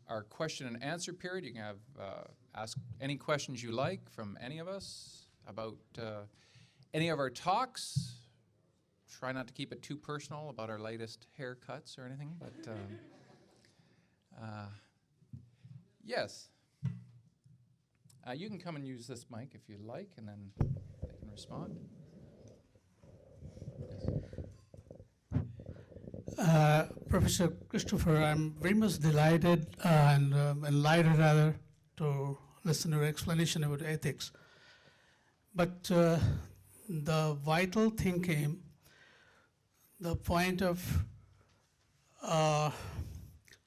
our question and answer period. You can have ask any questions you like from any of us about any of our talks. Try not to keep it too personal about our latest haircuts or anything, but yes. You can come and use this mic if you like, and then they can respond. Yes. Professor Christopher, I'm very much delighted and enlightened rather to listen to your explanation about ethics. But the vital thing came, the point of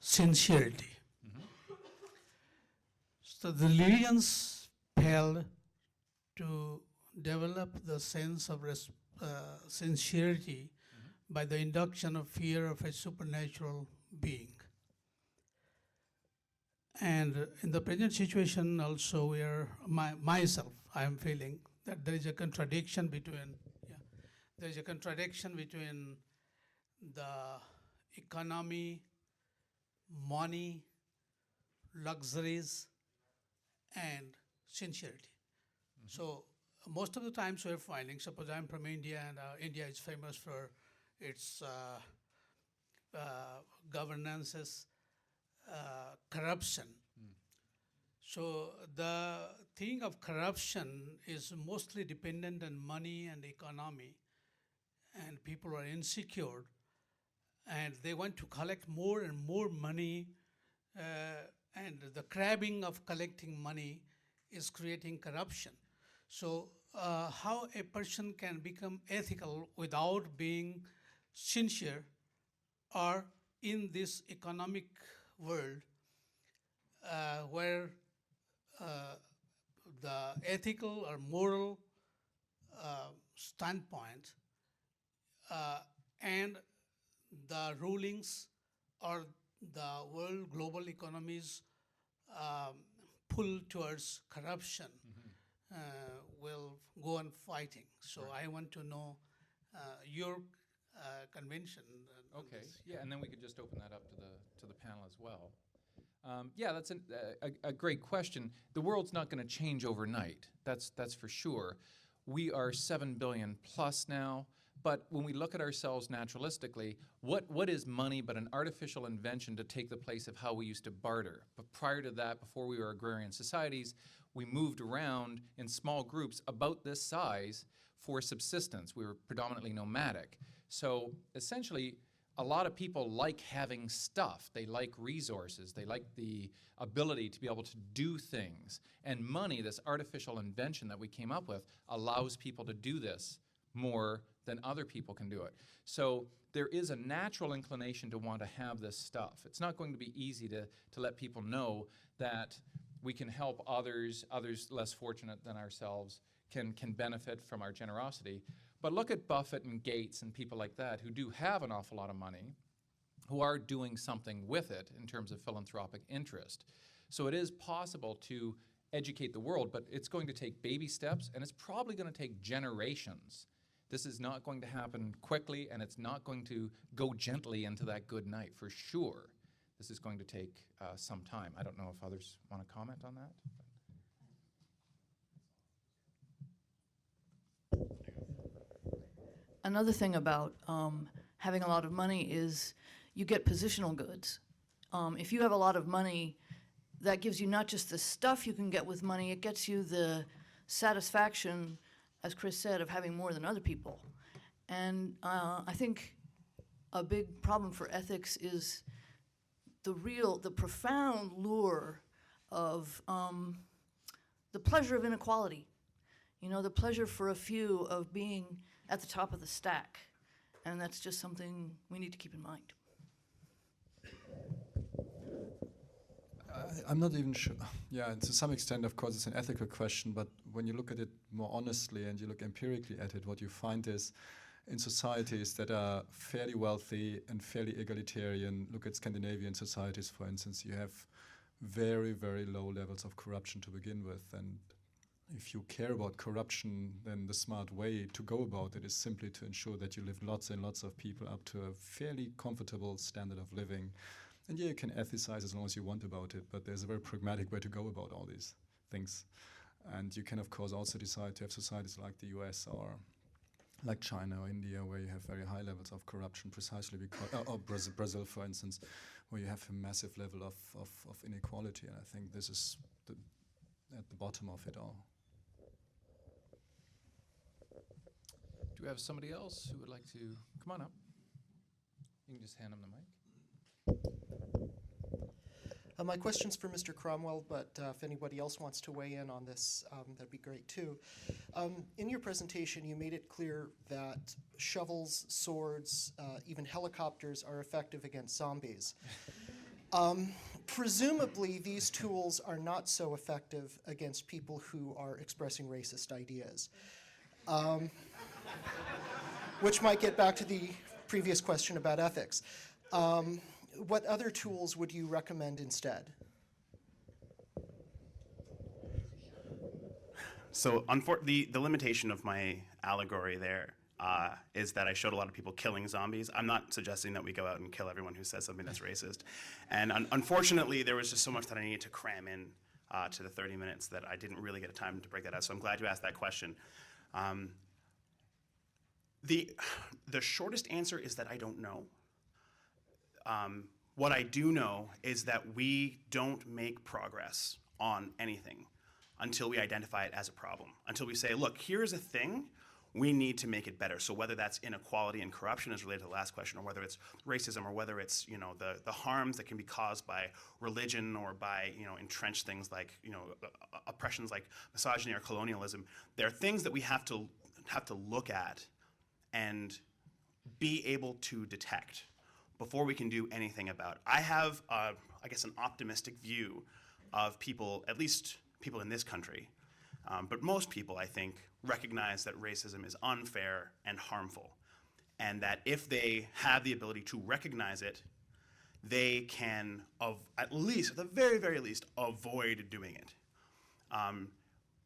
sincerity. So the religions failed to develop the sense of sincerity by the induction of fear of a supernatural being. And in the present situation also, where myself, I am feeling that there is a contradiction between, the economy, money, luxuries, and sincerity. So most of the times we're finding, suppose I'm from India, and India is famous for its governances, corruption. So the thing of corruption is mostly dependent on money and economy, and people are insecure, and they want to collect more and more money, and the crabbing of collecting money is creating corruption. So how a person can become ethical without being sincere, or in this economic world where the ethical or moral standpoint and the rulings or the world global economies pull towards corruption will go on fighting. So right. I want to know your convention. Okay, yeah, and then we could just open that up to the panel as well. Yeah, that's a great question. The world's not going to change overnight. That's for sure. We are 7 billion plus now, but when we look at ourselves naturalistically, what is money but an artificial invention to take the place of how we used to barter? But prior to that, before we were agrarian societies, we moved around in small groups about this size for subsistence. We were predominantly nomadic. So essentially, a lot of people like having stuff. They like resources. They like the ability to be able to do things. And money, this artificial invention that we came up with, allows people to do this more than other people can do it. So there is a natural inclination to want to have this stuff. It's not going to be easy to let people know that we can help others less fortunate than ourselves can benefit from our generosity. But look at Buffett and Gates and people like that who do have an awful lot of money, who are doing something with it in terms of philanthropic interest. So it is possible to educate the world, but it's going to take baby steps, and it's probably going to take generations. This is not going to happen quickly, and it's not going to go gently into that good night, for sure. This is going to take some time. I don't know if others want to comment on that. Another thing about having a lot of money is you get positional goods. If you have a lot of money, that gives you not just the stuff you can get with money, it gets you the satisfaction, as Chris said, of having more than other people. And I think a big problem for ethics is the profound lure of the pleasure of inequality. You know, the pleasure for a few of being at the top of the stack. And that's just something we need to keep in mind. I'm not even sure. Yeah, and to some extent, of course, it's an ethical question, but when you look at it more honestly and you look empirically at it, what you find is in societies that are fairly wealthy and fairly egalitarian, look at Scandinavian societies, for instance, you have very, very low levels of corruption to begin with. And if you care about corruption, then the smart way to go about it is simply to ensure that you lift lots and lots of people up to a fairly comfortable standard of living. And yeah, you can ethicize as long as you want about it, but there's a very pragmatic way to go about all these things. And you can, of course, also decide to have societies like the US or like China or India, where you have very high levels of corruption, precisely because, or Brazil, for instance, where you have a massive level of inequality. And I think this is at the bottom of it all. Do we have somebody else who would like to come on up? You can just hand them the mic. My question's for Mr. Cromwell, but if anybody else wants to weigh in on this, that'd be great too. In your presentation, you made it clear that shovels, swords, even helicopters are effective against zombies. Presumably, these tools are not so effective against people who are expressing racist ideas. Which might get back to the previous question about ethics. What other tools would you recommend instead? So the limitation of my allegory there is that I showed a lot of people killing zombies. I'm not suggesting that we go out and kill everyone who says something that's racist. And unfortunately, there was just so much that I needed to cram in to the 30 minutes that I didn't really get time to break that out. So I'm glad you asked that question. The shortest answer is that I don't know. What I do know is that we don't make progress on anything until we identify it as a problem. Until we say, look, here's a thing, we need to make it better. So whether that's inequality and corruption is related to the last question, or whether it's racism, or whether it's the harms that can be caused by religion or by entrenched things like oppressions like misogyny or colonialism, there are things that we have to look at and be able to detect before we can do anything about it. I have, I guess, an optimistic view of people, at least people in this country, but most people, I think, recognize that racism is unfair and harmful, and that if they have the ability to recognize it, they can, at the very, very least, avoid doing it.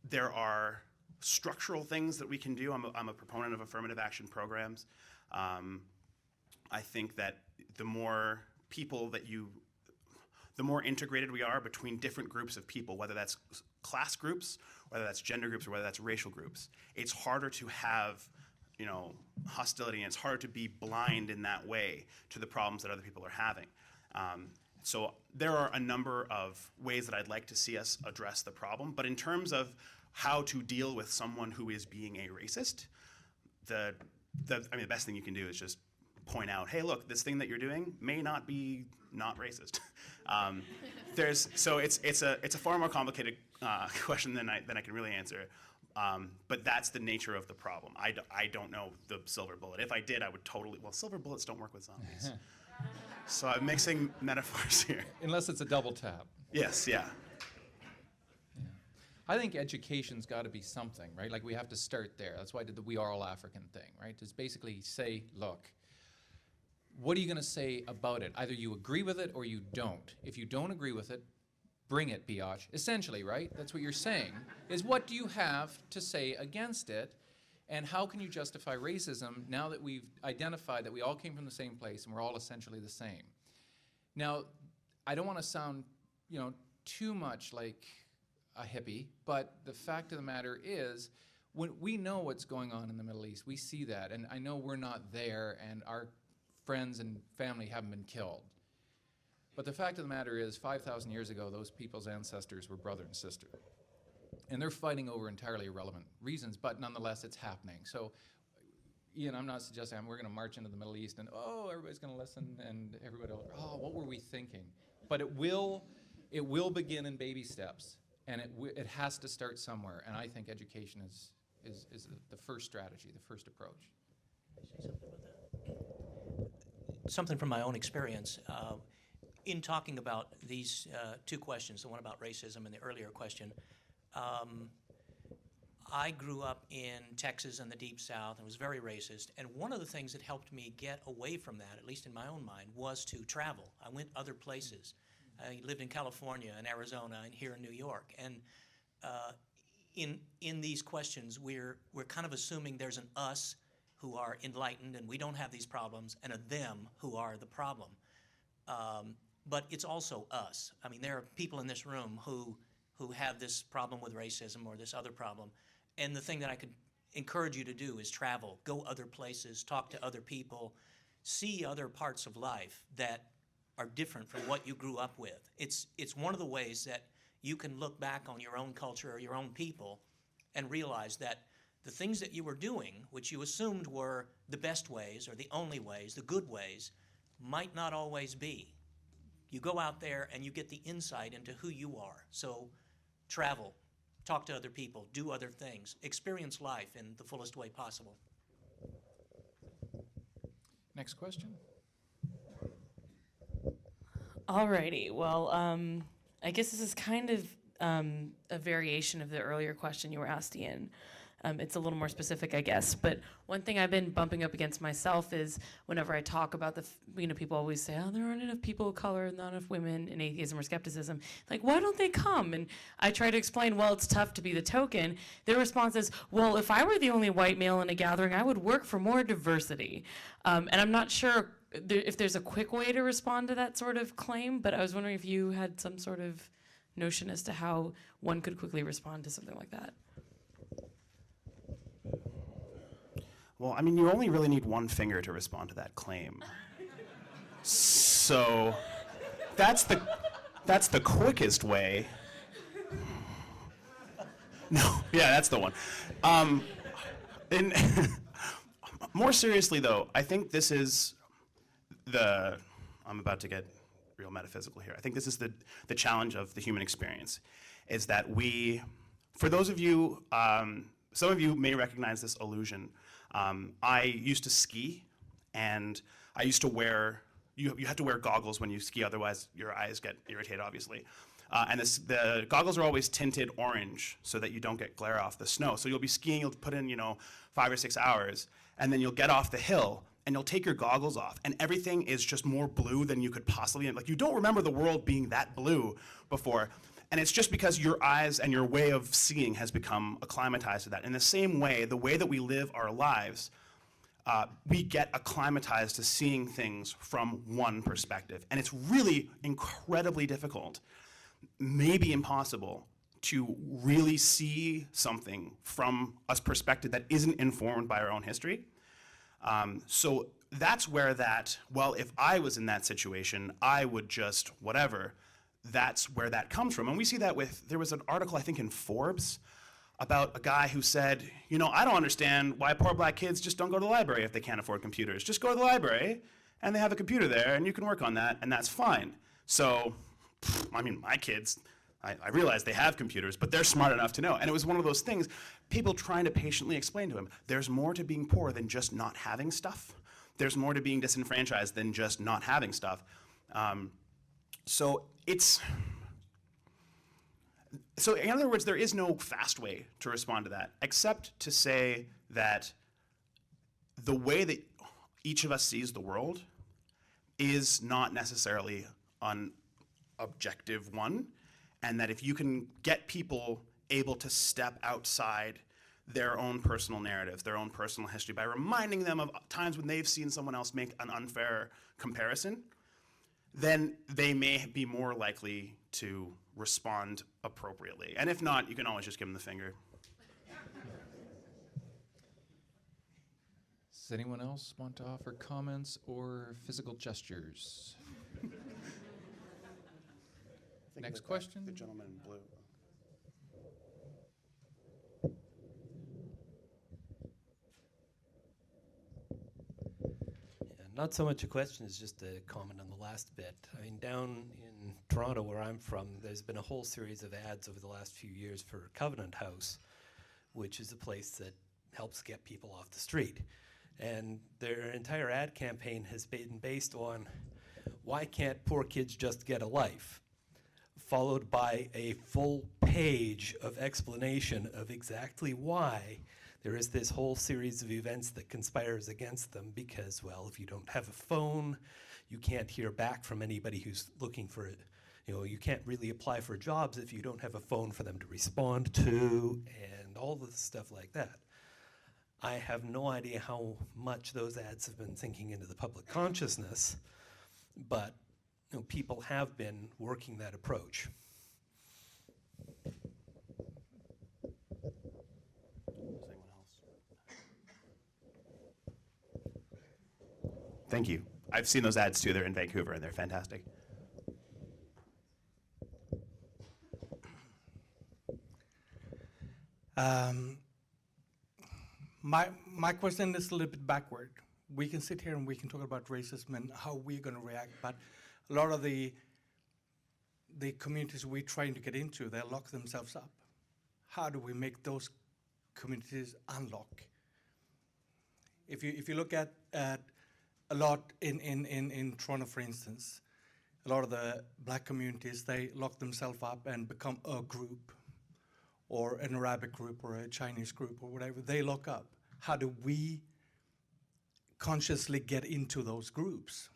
There are structural things that we can do. I'm a proponent of affirmative action programs. I think that the more integrated we are between different groups of people, whether that's class groups, whether that's gender groups, or whether that's racial groups, it's harder to have, hostility, and it's harder to be blind in that way to the problems that other people are having. So there are a number of ways that I'd like to see us address the problem, but in terms of how to deal with someone who is being a racist, the best thing you can do is just point out, hey, look, this thing that you're doing may not be not racist. So it's a far more complicated question than I can really answer. But that's the nature of the problem. I don't know the silver bullet. If I did, I would totally. Well, silver bullets don't work with zombies. So I'm mixing metaphors here. Unless it's a double tap. Yes. Yeah. I think education's got to be something, right? Like we have to start there. That's why I did the We Are All African thing, right? Just basically say, look, what are you going to say about it? Either you agree with it or you don't. If you don't agree with it, bring it, biatch. Essentially, right? That's what you're saying, is what do you have to say against it? And how can you justify racism now that we've identified that we all came from the same place and we're all essentially the same? Now, I don't want to sound, too much like a hippie, but the fact of the matter is, when we know what's going on in the Middle East, we see that, and I know we're not there, and our friends and family haven't been killed. But the fact of the matter is, 5,000 years ago, those people's ancestors were brother and sister. And they're fighting over entirely irrelevant reasons, but nonetheless, it's happening. So, Ian, I'm not suggesting we're going to march into the Middle East and, everybody's going to listen, and everybody will, what were we thinking? But it will begin in baby steps, and it has to start somewhere. And I think education is the first strategy, the first approach. Can I say something about that? Something from my own experience. In talking about these two questions, the one about racism and the earlier question, I grew up in Texas and the Deep South and was very racist. And one of the things that helped me get away from that, at least in my own mind, was to travel. I went other places. I lived in California and Arizona and here in New York. And in these questions, we're kind of assuming there's an us who are enlightened and we don't have these problems, and a them who are the problem. But it's also us. I mean, there are people in this room who have this problem with racism or this other problem. And the thing that I could encourage you to do is travel, go other places, talk to other people, see other parts of life that are different from what you grew up with. It's one of the ways that you can look back on your own culture or your own people and realize that the things that you were doing, which you assumed were the best ways or the only ways, the good ways, might not always be. You go out there and you get the insight into who you are. So travel, talk to other people, do other things, experience life in the fullest way possible. Next question. Alrighty, well, I guess this is kind of a variation of the earlier question you were asked, Ian. It's a little more specific, I guess. But one thing I've been bumping up against myself is whenever I talk about people always say, oh, there aren't enough people of color, not enough women in atheism or skepticism. Like, why don't they come? And I try to explain, well, it's tough to be the token. Their response is, well, if I were the only white male in a gathering, I would work for more diversity. And I'm not sure if there's a quick way to respond to that sort of claim, but I was wondering if you had some sort of notion as to how one could quickly respond to something like that. Well, I mean, you only really need one finger to respond to that claim. So that's the quickest way. No, yeah, that's the one. More seriously, though, I think this is I'm about to get real metaphysical here. I think this is the challenge of the human experience, is that for those of you, some of you may recognize this illusion. I used to ski, and I used to wear, you have to wear goggles when you ski, otherwise your eyes get irritated, obviously. And the goggles are always tinted orange so that you don't get glare off the snow. So you'll be skiing, you'll put in, 5 or 6 hours, and then you'll get off the hill, and you'll take your goggles off, and everything is just more blue than you could possibly, like, you don't remember the world being that blue before. And it's just because your eyes and your way of seeing has become acclimatized to that. In the same way, the way that we live our lives, we get acclimatized to seeing things from one perspective. And it's really incredibly difficult, maybe impossible, to really see something from a perspective that isn't informed by our own history. So that's where if I was in that situation, I would just whatever. That's where that comes from. And we see that there was an article, I think, in Forbes about a guy who said, I don't understand why poor black kids just don't go to the library if they can't afford computers. Just go to the library, and they have a computer there, and you can work on that, and that's fine. So, I mean, my kids, I realize they have computers, but they're smart enough to know. And it was one of those things, people trying to patiently explain to him, there's more to being poor than just not having stuff. There's more to being disenfranchised than just not having stuff. So in other words, there is no fast way to respond to that, except to say that the way that each of us sees the world is not necessarily an objective one, and that if you can get people able to step outside their own personal narratives, their own personal history, by reminding them of times when they've seen someone else make an unfair comparison, then they may be more likely to respond appropriately. And if not, you can always just give them the finger. Does anyone else want to offer comments or physical gestures? Next question. The gentleman in blue. Not so much a question as just a comment on the last bit. I mean, down in Toronto, where I'm from, there's been a whole series of ads over the last few years for Covenant House, which is a place that helps get people off the street. And their entire ad campaign has been based on, why can't poor kids just get a life? Followed by a full page of explanation of exactly why there is this whole series of events that conspires against them because, well, if you don't have a phone, you can't hear back from anybody who's looking for You know, you can't really apply for jobs if you don't have a phone for them to respond to, and all the stuff like that. I have no idea how much those ads have been sinking into the public consciousness, but you know, people have been working that approach. Thank you. I've seen those ads too. They're in Vancouver and they're fantastic. My question is a little bit backward. We can sit here and we can talk about racism and how we're going to react, but a lot of the communities we're trying to get into, they lock themselves up. How do we make those communities unlock? If you look at a lot in Toronto, for instance, a lot of the black communities, they lock themselves up and become a group, or an Arabic group or a Chinese group or whatever. They lock up. How do we consciously get into those groups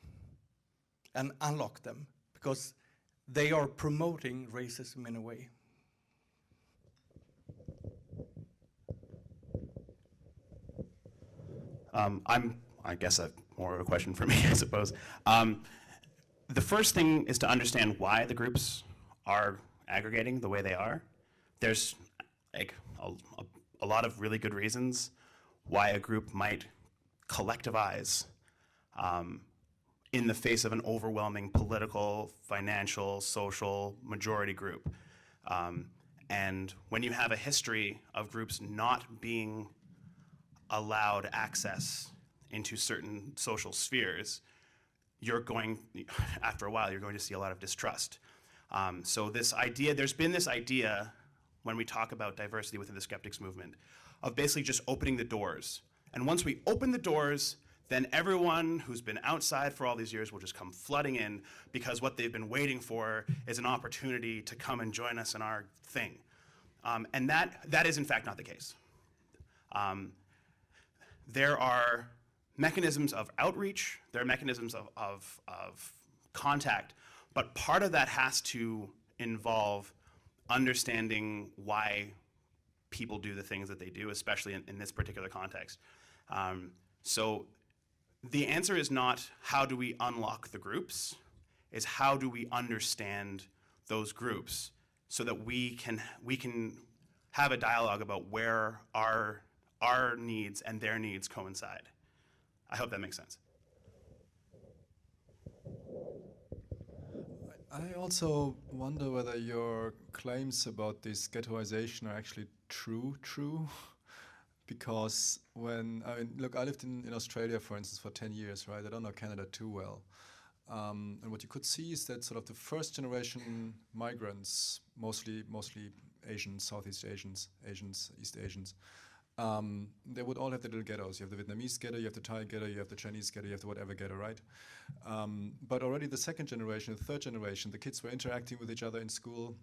and unlock them? Because they are promoting racism in a way. I guess more of a question for me, I suppose. The first thing is to understand why the groups are aggregating the way they are. There's like a lot of really good reasons why a group might collectivize in the face of an overwhelming political, financial, social majority group. And when you have a history of groups not being allowed access into certain social spheres, after a while, you're going to see a lot of distrust. So there's been this idea when we talk about diversity within the skeptics movement of basically just opening the doors. And once we open the doors, then everyone who's been outside for all these years will just come flooding in, because what they've been waiting for is an opportunity to come and join us in our thing. And that is in fact not the case. There are mechanisms of outreach, there are mechanisms of contact, but part of that has to involve understanding why people do the things that they do, especially in this particular context. So the answer is not how do we unlock the groups, is how do we understand those groups so that we can have a dialogue about where our needs and their needs coincide. I hope that makes sense. I also wonder whether your claims about this ghettoization are actually true, because look, I lived in Australia, for instance, for 10 years, right? I don't know Canada too well. And what you could see is that sort of the first generation migrants, mostly Asians, Southeast Asians, East Asians, they would all have their little ghettos. You have the Vietnamese ghetto, you have the Thai ghetto, you have the Chinese ghetto, you have the whatever ghetto, right? But already the second generation, the third generation, the kids were interacting with each other in school,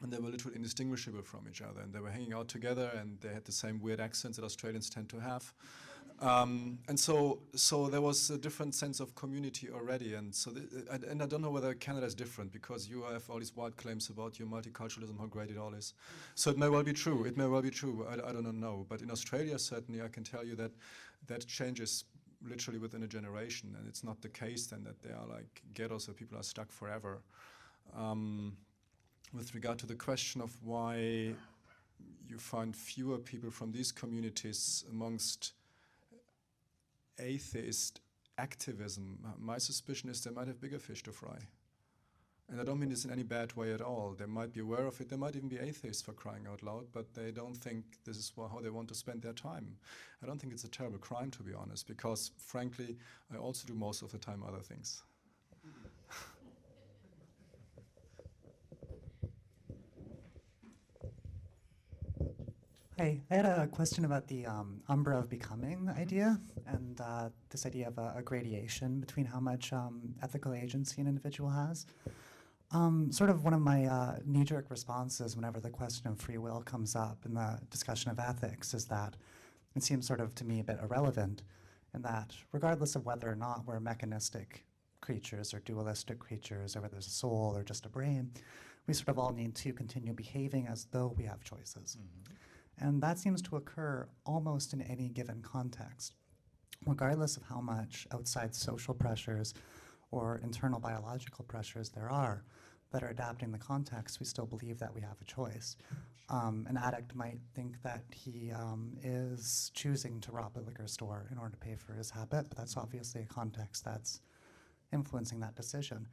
and they were literally indistinguishable from each other, and they were hanging out together, and they had the same weird accents that Australians tend to have. And so there was a different sense of community already, and so and I don't know whether Canada is different, because you have all these wild claims about your multiculturalism, how great it all is. So it may well be true. It may well be true. I don't know. But in Australia, certainly, I can tell you that changes literally within a generation, and it's not the case then that there are like ghettos where people are stuck forever. With regard to the question of why you find fewer people from these communities amongst atheist activism, my suspicion is they might have bigger fish to fry. And I don't mean this in any bad way at all. They might be aware of it. They might even be atheists, for crying out loud, but they don't think this is how they want to spend their time. I don't think it's a terrible crime, to be honest, because frankly, I also do most of the time other things. Hi, I had a question about the umbra of becoming idea, and this idea of a gradation between how much ethical agency an individual has. Sort of one of my knee-jerk responses whenever the question of free will comes up in the discussion of ethics is that it seems sort of to me a bit irrelevant, in that regardless of whether or not we're mechanistic creatures or dualistic creatures, or whether there's a soul or just a brain, we sort of all need to continue behaving as though we have choices. And that seems to occur almost in any given context. Regardless of how much outside social pressures or internal biological pressures there are that are adapting the context, we still believe that we have a choice. An addict might think that he is choosing to rob a liquor store in order to pay for his habit, but that's obviously a context that's influencing that decision.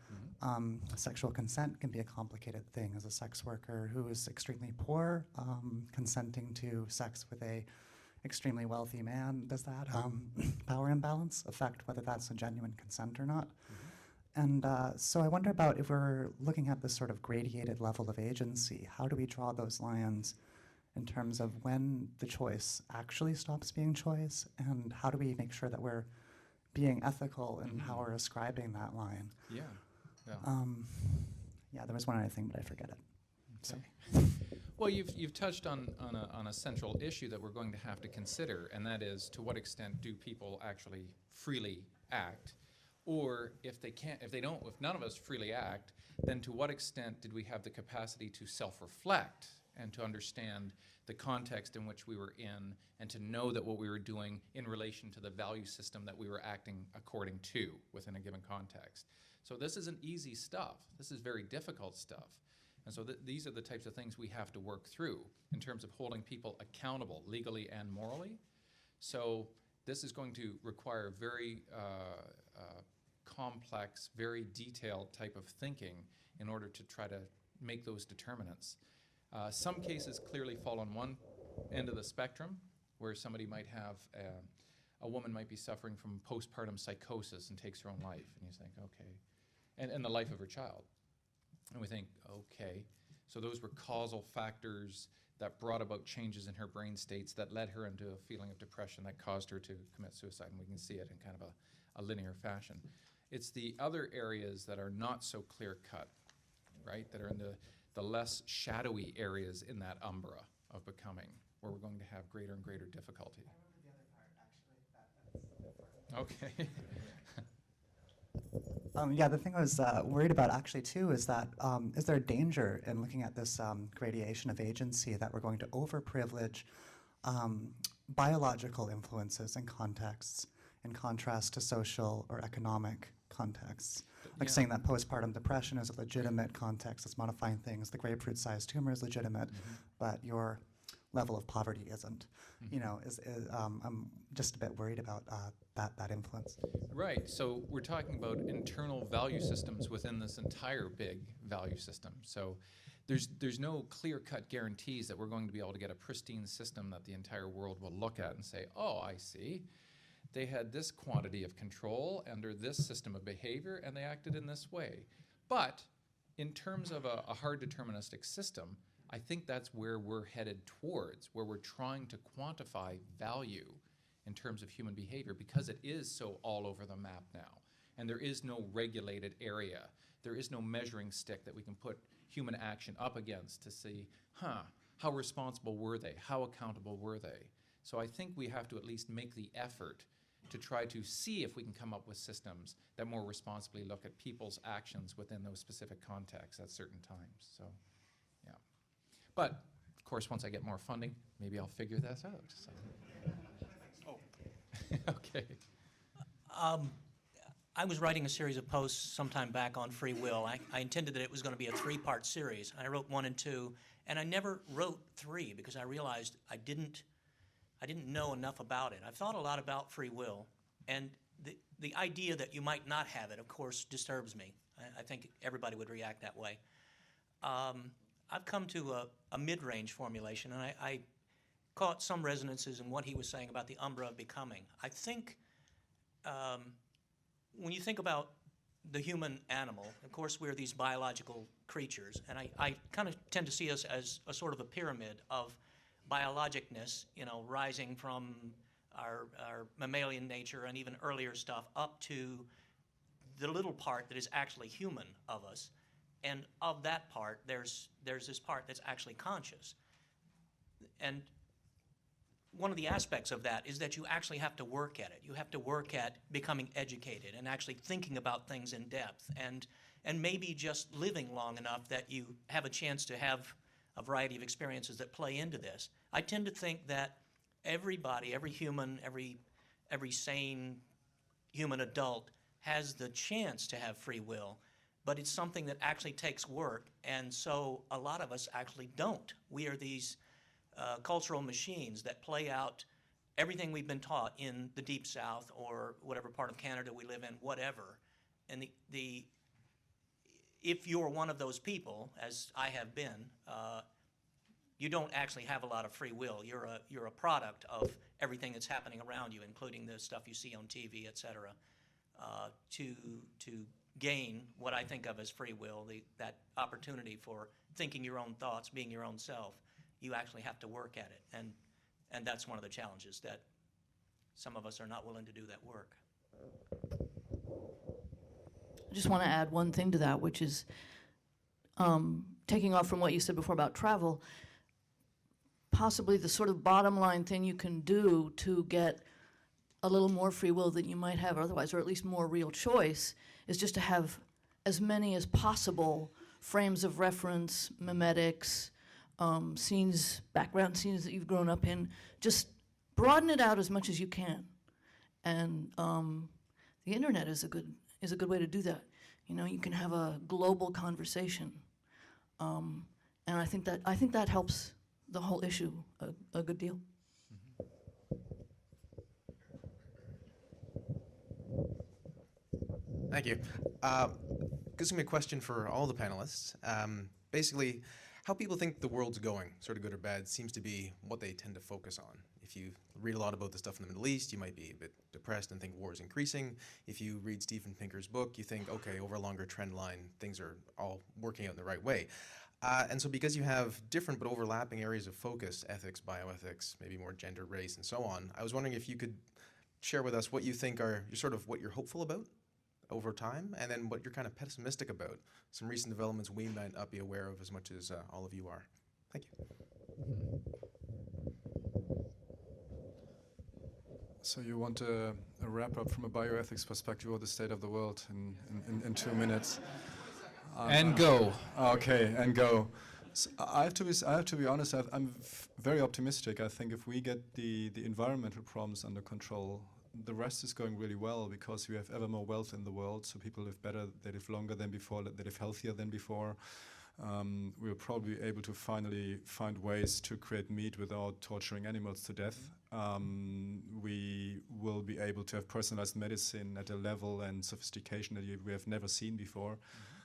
Sexual consent can be a complicated thing. As a sex worker who is extremely poor, consenting to sex with a extremely wealthy man, does that power imbalance affect whether that's a genuine consent or not? And so I wonder about, if we're looking at this sort of gradated level of agency, how do we draw those lines in terms of when the choice actually stops being choice, and how do we make sure that we're being ethical in how we're ascribing that line? Yeah. Yeah, there was one other thing, but I forget it. Okay. Sorry. Well, you've touched on a central issue that we're going to have to consider, and that is, to what extent do people actually freely act, or if none of us freely act, then to what extent did we have the capacity to self-reflect and to understand the context in which we were in, and to know that what we were doing in relation to the value system that we were acting according to within a given context. So this isn't easy stuff. This is very difficult stuff. And so these are the types of things we have to work through in terms of holding people accountable legally and morally. So this is going to require very complex, very detailed type of thinking in order to try to make those determinants. Some cases clearly fall on one end of the spectrum, where somebody might have, a woman might be suffering from postpartum psychosis and takes her own life, and you think, okay, and the life of her child. And we think, okay, so those were causal factors that brought about changes in her brain states that led her into a feeling of depression that caused her to commit suicide, and we can see it in kind of a linear fashion. It's the other areas that are not so clear-cut, right, that are in the less shadowy areas in that umbra of becoming, where we're going to have greater and greater difficulty. Okay. Yeah, the thing I was worried about actually too is that is there a danger in looking at this gradation of agency that we're going to overprivilege biological influences and contexts in contrast to social or economic contexts? Like saying that postpartum depression is a legitimate context that's modifying things, the grapefruit-sized tumor is legitimate, but your level of poverty isn't. You know, I'm just a bit worried about that influence. Right, so we're talking about internal value systems within this entire big value system. So there's no clear-cut guarantees that we're going to be able to get a pristine system that the entire world will look at and say, oh, I see. They had this quantity of control under this system of behavior, and they acted in this way. But in terms of a hard deterministic system, I think that's where we're headed towards, where we're trying to quantify value in terms of human behavior, because it is so all over the map now. And there is no regulated area. There is no measuring stick that we can put human action up against to see, how responsible were they? How accountable were they? So I think we have to at least make the effort to try to see if we can come up with systems that more responsibly look at people's actions within those specific contexts at certain times. So, yeah. But, of course, once I get more funding, maybe I'll figure this out. So. Okay. I was writing a series of posts sometime back on free will. I intended that it was going to be a three-part series. I wrote 1 and 2, and I never wrote 3 because I realized I didn't know enough about it. I've thought a lot about free will, and the idea that you might not have it, of course, disturbs me. I think everybody would react that way. I've come to a mid-range formulation, and I caught some resonances in what he was saying about the umbra of becoming. I think when you think about the human animal, of course, we're these biological creatures, and I kind of tend to see us as a sort of a pyramid of biologicness, you know, rising from our mammalian nature and even earlier stuff up to the little part that is actually human of us. And of that part, there's this part that's actually conscious. And one of the aspects of that is that you actually have to work at it. You have to work at becoming educated and actually thinking about things in depth, and maybe just living long enough that you have a chance to have a variety of experiences that play into this. I tend to think that everybody, every human, every sane human adult has the chance to have free will, but it's something that actually takes work, and so a lot of us actually don't. We are these cultural machines that play out everything we've been taught in the Deep South or whatever part of Canada we live in, whatever. And if you're one of those people, as I have been, you don't actually have a lot of free will. You're a product of everything that's happening around you, including the stuff you see on TV, et cetera. To gain what I think of as free will, that opportunity for thinking your own thoughts, being your own self, you actually have to work at it. And that's one of the challenges, that some of us are not willing to do that work. I just want to add one thing to that, which is taking off from what you said before about travel, possibly the sort of bottom line thing you can do to get a little more free will than you might have otherwise, or at least more real choice, is just to have as many as possible frames of reference, memetics, scenes, background scenes that you've grown up in. Just broaden it out as much as you can. And the internet is a good way to do that. You know, you can have a global conversation. And I think that helps the whole issue a good deal. Thank you. Gives me a question for all the panelists. Basically, how people think the world's going, sort of good or bad, seems to be what they tend to focus on. If you read a lot about the stuff in the Middle East, you might be a bit depressed and think war is increasing. If you read Steven Pinker's book, you think, okay, over a longer trend line, things are all working out in the right way. And so because you have different but overlapping areas of focus, ethics, bioethics, maybe more gender, race, and so on, I was wondering if you could share with us what you think are sort of what you're hopeful about over time, and then what you're kind of pessimistic about, some recent developments we might not be aware of as much as all of you are. Thank you. So you want a wrap up from a bioethics perspective of the state of the world in 2 minutes? And go. Okay, and go. So I have to be honest. I'm very optimistic. I think if we get the environmental problems under control, the rest is going really well, because we have ever more wealth in the world. So people live better, they live longer than before, they live healthier than before. We'll probably be able to finally find ways to create meat without torturing animals to death. We will be able to have personalized medicine at a level and sophistication that we have never seen before.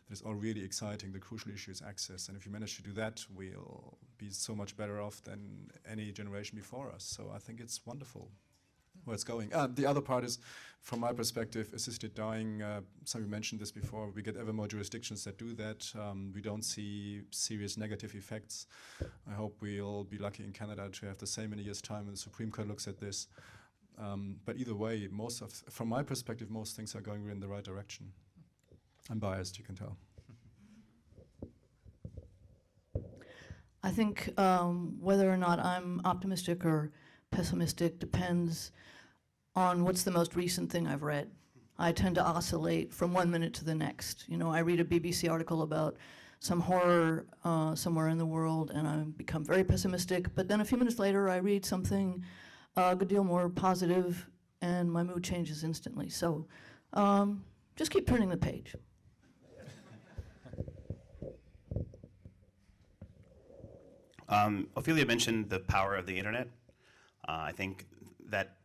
That is all really exciting. The crucial issue is access. And if you manage to do that, we'll be so much better off than any generation before us. So I think it's wonderful where it's going. The other part is, from my perspective, assisted dying. Some of you mentioned this before. We get ever more jurisdictions that do that. We don't see serious negative effects. I hope we'll be lucky in Canada to have the same in a year's time when the Supreme Court looks at this. But either way, from my perspective, most things are going in the right direction. I'm biased, you can tell. I think whether or not I'm optimistic or pessimistic depends on what's the most recent thing I've read. I tend to oscillate from 1 minute to the next. You know, I read a BBC article about some horror somewhere in the world, and I become very pessimistic, but then a few minutes later I read something a good deal more positive, and my mood changes instantly. So just keep turning the page. Ophelia mentioned the power of the internet. I think that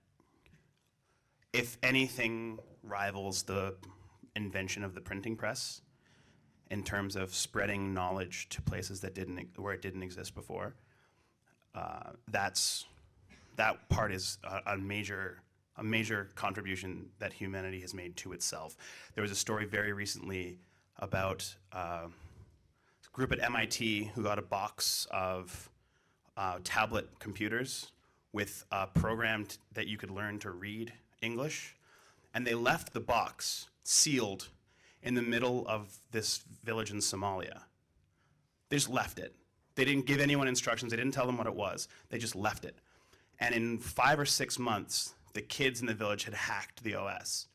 if anything rivals the invention of the printing press in terms of spreading knowledge to places that where it didn't exist before, that part is a major contribution that humanity has made to itself. There was a story very recently about a group at MIT who got a box of tablet computers with a program that you could learn to read English, and they left the box sealed in the middle of this village in Somalia. They just left it. They didn't give anyone instructions. They didn't tell them what it was. They just left it. And in 5 or 6 months, the kids in the village had hacked the OS.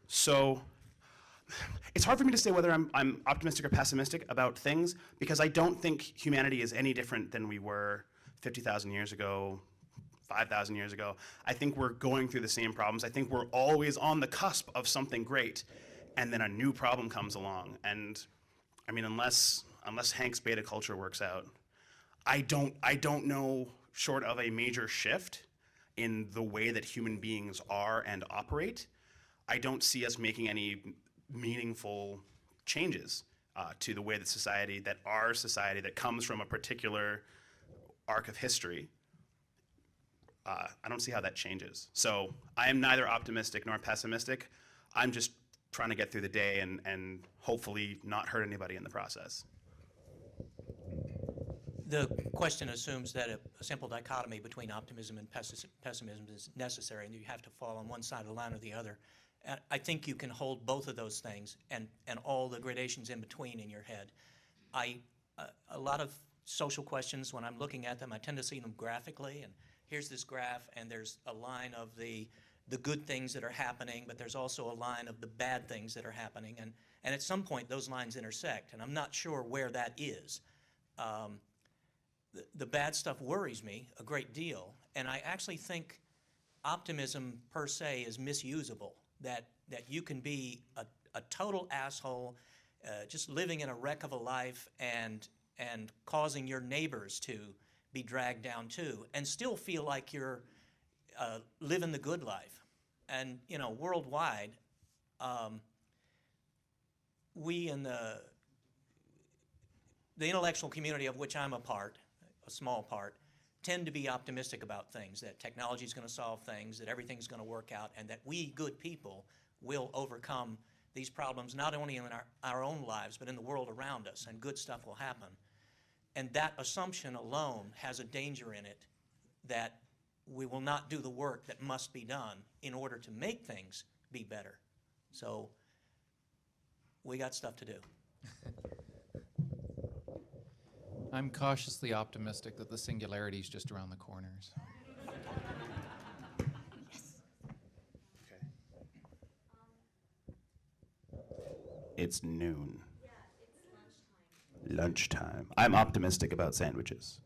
So it's hard for me to say whether I'm optimistic or pessimistic about things, because I don't think humanity is any different than we were 50,000 years ago, 5,000 years ago. I think we're going through the same problems. I think we're always on the cusp of something great, and then a new problem comes along. And I mean, unless Hank's beta culture works out, I don't know, short of a major shift in the way that human beings are and operate, I don't see us making any meaningful changes to the way that our society that comes from a particular arc of history. I don't see how that changes. So I am neither optimistic nor pessimistic. I'm just trying to get through the day and hopefully not hurt anybody in the process. The question assumes that a simple dichotomy between optimism and pessimism is necessary, and you have to fall on one side of the line or the other. And I think you can hold both of those things and all the gradations in between in your head. A lot of social questions, when I'm looking at them, I tend to see them graphically, and here's this graph, and there's a line of the good things that are happening, but there's also a line of the bad things that are happening, and at some point those lines intersect, and I'm not sure where that is. The bad stuff worries me a great deal, and I actually think optimism per se is misusable, that you can be a total asshole, just living in a wreck of a life and causing your neighbors to be dragged down too, and still feel like you're living the good life. And, you know, worldwide, we in the intellectual community of which I'm a part, a small part, tend to be optimistic about things, that technology is going to solve things, that everything's going to work out, and that we good people will overcome these problems, not only in our own lives, but in the world around us, and good stuff will happen. And that assumption alone has a danger in it that we will not do the work that must be done in order to make things be better. So we got stuff to do. I'm cautiously optimistic that the singularity is just around the corners. Okay. It's noon. Yeah, it's lunchtime. Lunchtime. I'm optimistic about sandwiches.